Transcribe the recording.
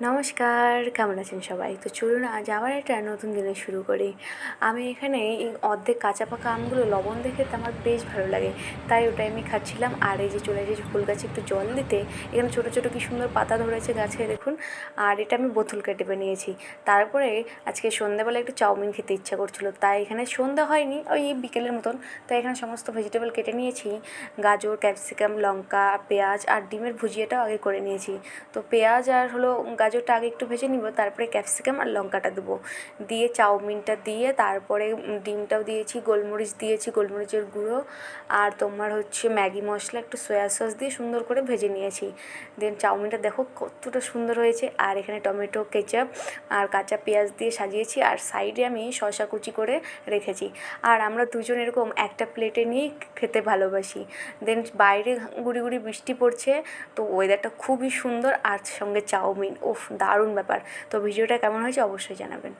নমস্কার, কেমন আছেন সবাই? তো চলুন আজ আবার একটা নতুন জিনিস শুরু করি। আমি এখানে এই অর্ধেক কাঁচা পাকা আমগুলো লবণ দিয়ে খেতে আমার বেশ ভালো লাগে, তাই ওটাই আমি খাচ্ছিলাম। আর এই যে চলে এসেছি ফুল গাছে একটু জল দিতে। এখানে ছোটো ছোটো কি সুন্দর পাতা ধরেছে গাছে দেখুন। আর এটা আমি বোতল কেটে বানিয়েছি। তারপরে আজকে সন্ধ্যাবেলা একটু চাউমিন খেতে ইচ্ছা করছিলো, তাই এখানে সন্ধ্যা হয়নি, ওই বিকেলের মতন। তাই এখানে সমস্ত ভেজিটেবল কেটে নিয়েছি। গাজর, ক্যাপসিকাম, লঙ্কা, পেঁয়াজ আর ডিমের ভুজিয়াটাও আগে করে নিয়েছি। তো পেঁয়াজ আর গাজরটা আগে একটু ভেজে নিব, তারপরে ক্যাপসিকাম আর লঙ্কাটা দেবো, দিয়ে চাউমিনটা দিয়ে তারপরে ডিমটাও দিয়েছি, গোলমরিচ দিয়েছি, গোলমরিচের গুঁড়ো, আর তোমার হচ্ছে ম্যাগি মশলা, একটু সয়া সস দিয়ে সুন্দর করে ভেজে নিয়েছি। দেন চাউমিনটা দেখো কতটা সুন্দর হয়েছে। আর এখানে টমেটো, কেচাপ আর কাঁচা পেঁয়াজ দিয়ে সাজিয়েছি, আর সাইডে আমি শসা কুচি করে রেখেছি। আর আমরা দুজন এরকম একটা প্লেটে নিয়েই খেতে ভালোবাসি। দেন বাইরে গুঁড়ি গুঁড়ি বৃষ্টি পড়ছে, তো ওয়েদারটা খুবই সুন্দর, আর সঙ্গে চাউমিন, ওফ দারুণ ব্যাপার। তো ভিডিওটা কেমন হয়েছে অবশ্যই জানাবেন।